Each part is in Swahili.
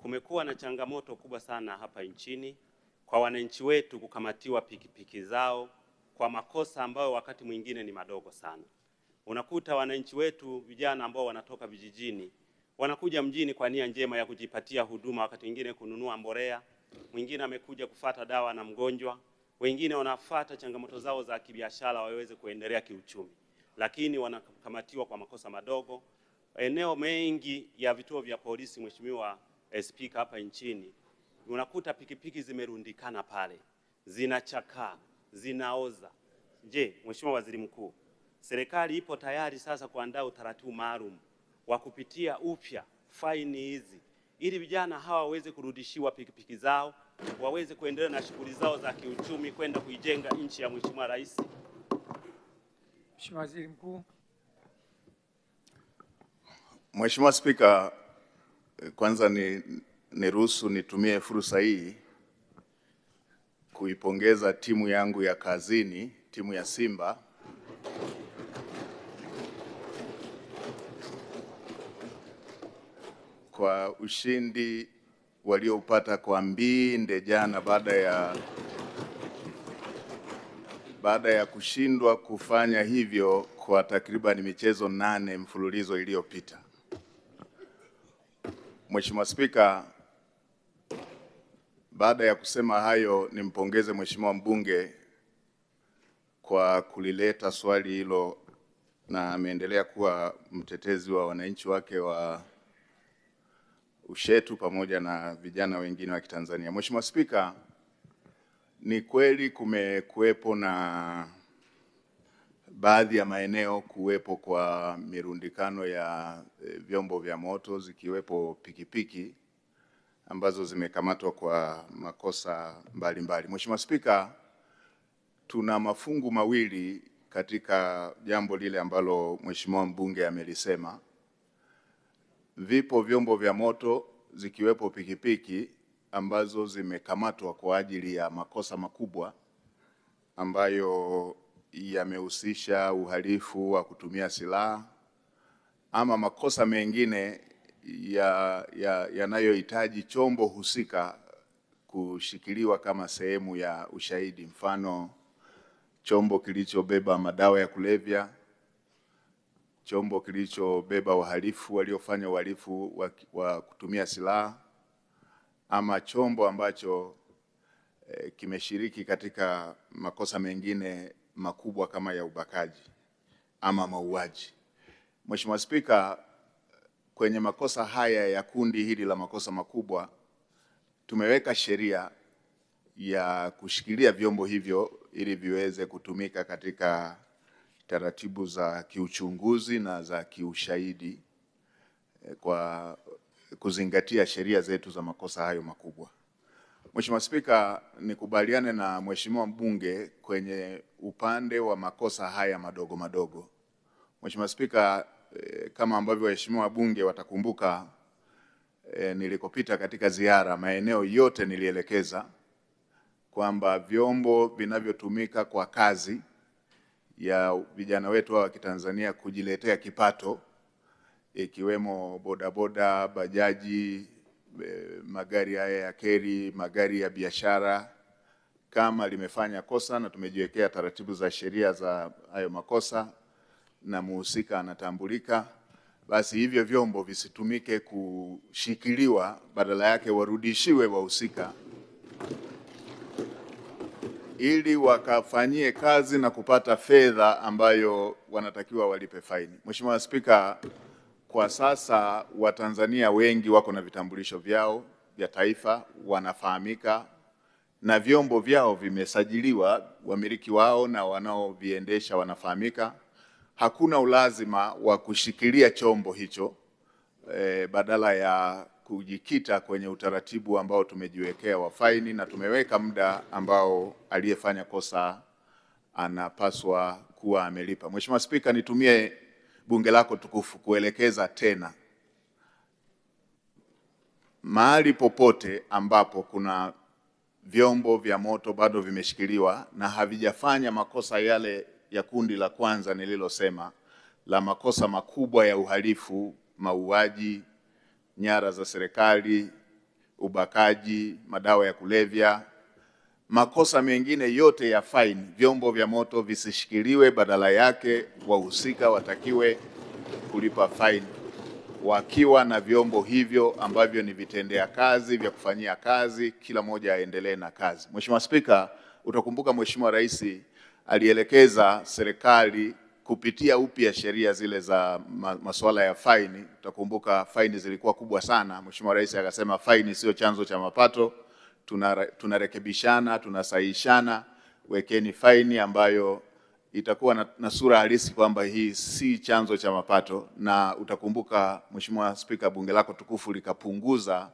kumekuwa na changamoto kubwa sana hapa nchini kwa wananchi wetu kukamatiwa pikipiki zao kwa makosa ambayo wakati mwingine ni madogo sana. Unakuta wananchi wetu vijana ambao wanatoka vijijini wanakuja mjini kwa nia njema ya kujipatia huduma, wakati mwingine kununua mbolea, mwingine amekuja kufata dawa na mgonjwa, wengine wanafata changamoto zao za kibiashara waweze kuendelea kiuchumi, lakini wanakamatiwa kwa makosa madogo. Eneo mengi ya vituo vya polisi, Mheshimiwa Spika, hapa nchini unakuta pikipiki zimerundikana pale, zinachakaa, zinaoza. Je, Mheshimiwa Waziri Mkuu, serikali ipo tayari sasa kuandaa utaratibu maalum wa kupitia upya faini hizi ili vijana hawa waweze kurudishiwa pikipiki zao, waweze kuendelea na shughuli zao za kiuchumi, kwenda kuijenga nchi ya Mheshimiwa Rais? Mheshimiwa Waziri Mkuu. Mheshimiwa Spika, kwanza niruhusu nitumie fursa hii kuipongeza timu yangu ya kazini, timu ya Simba kwa ushindi walioupata kwa mbinde jana baada ya kushindwa kufanya hivyo kwa takriban michezo 8 mfululizo iliyopita. Mheshimiwa Spika, baada ya kusema hayo, nimpongeze Mheshimiwa mbunge kwa kulileta swali hilo, na ameendelea kuwa mtetezi wa wananchi wake wa Ushetu pamoja na vijana wengine wa Kitanzania. Mheshimiwa Spika, ni kweli kumekuwepo na baadhi ya maeneo kuwepo kwa mirundikano ya vyombo vya moto, zikiwepo pikipiki ambazo zimekamatwa kwa makosa mbalimbali. Mheshimiwa Spika, tuna mafungu mawili katika jambo lile ambalo Mheshimiwa mbunge amelisema. Vipo vyombo vya moto zikiwepo pikipiki ambazo zimekamatwa kwa ajili ya makosa makubwa ambayo yamehusisha uhalifu wa kutumia silaha ama makosa mengine yanayohitaji chombo husika kushikiliwa kama sehemu ya ushahidi, mfano chombo kilichobeba madawa ya kulevya, chombo kilichobeba wahalifu waliofanya uhalifu wa kutumia silaha, ama chombo ambacho kimeshiriki katika makosa mengine makubwa kama ya ubakaji ama mauaji. Mheshimiwa Spika, kwenye makosa haya ya kundi hili la makosa makubwa tumeweka sheria ya kushikilia vyombo hivyo ili viweze kutumika katika taratibu za kiuchunguzi na za kiushahidi kwa kuzingatia sheria zetu za makosa hayo makubwa. Mheshimiwa Spika, nikubaliane na Mheshimiwa mbunge kwenye upande wa makosa haya madogo madogo. Mheshimiwa Spika, kama ambavyo waheshimiwa wabunge watakumbuka, nilikopita katika ziara maeneo yote nilielekeza kwamba vyombo vinavyotumika kwa kazi ya vijana wetu wa Kitanzania kujiletea kipato, ikiwemo bodaboda, bajaji, magari haya ya keri, magari ya biashara, kama limefanya kosa na tumejiwekea taratibu za sheria za hayo makosa na muhusika anatambulika, basi hivyo vyombo visitumike kushikiliwa, badala yake warudishiwe wahusika ili wakafanyie kazi na kupata fedha ambayo wanatakiwa walipe faini. Mheshimiwa Spika, kwa sasa Watanzania wengi wako na vitambulisho vyao vya taifa, wanafahamika na vyombo vyao vimesajiliwa, wamiliki wao na wanaoviendesha wanafahamika. Hakuna ulazima wa kushikilia chombo hicho badala ya kujikita kwenye utaratibu ambao tumejiwekea wa faini, na tumeweka muda ambao aliyefanya kosa anapaswa kuwa amelipa. Mheshimiwa Spika, nitumie bunge lako tukufu kuelekeza tena, mahali popote ambapo kuna vyombo vya moto bado vimeshikiliwa na havijafanya makosa yale ya kundi la kwanza nililosema, la makosa makubwa ya uhalifu, mauaji, nyara za serikali, ubakaji, madawa ya kulevya, makosa mengine yote ya faini, vyombo vya moto visishikiliwe, badala yake wahusika watakiwe kulipa faini wakiwa na vyombo hivyo ambavyo ni vitendea kazi vya kufanyia kazi, kila mmoja aendelee na kazi. Mheshimiwa Spika, utakumbuka Mheshimiwa Rais alielekeza serikali kupitia upya sheria zile za masuala ya faini. Utakumbuka faini zilikuwa kubwa sana. Mheshimiwa Rais akasema faini sio chanzo cha mapato, tunarekebishana, tunasahihishana, wekeni faini ambayo itakuwa na sura halisi kwamba hii si chanzo cha mapato. Na utakumbuka Mheshimiwa Spika, bunge lako tukufu likapunguza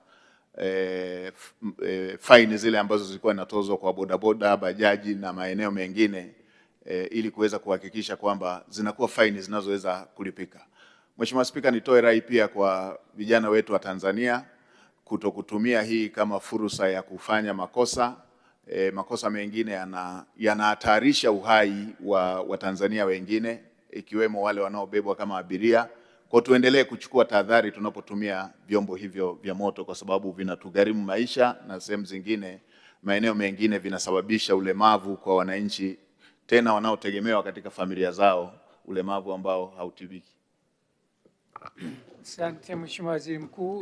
faini zile ambazo zilikuwa zinatozwa kwa bodaboda, bajaji na maeneo mengine ili kuweza kuhakikisha kwamba zinakuwa faini zinazoweza kulipika. Mheshimiwa Spika, nitoe rai pia kwa vijana wetu wa Tanzania kutokutumia hii kama fursa ya kufanya makosa. Makosa mengine yanahatarisha uhai wa Tanzania wengine, ikiwemo wale wanaobebwa kama abiria. Kwa tuendelee kuchukua tahadhari tunapotumia vyombo hivyo vya moto, kwa sababu vinatugharimu maisha na sehemu zingine, maeneo mengine vinasababisha ulemavu kwa wananchi, tena wanaotegemewa katika familia zao, ulemavu ambao hautibiki. Asante Mheshimiwa Waziri Mkuu.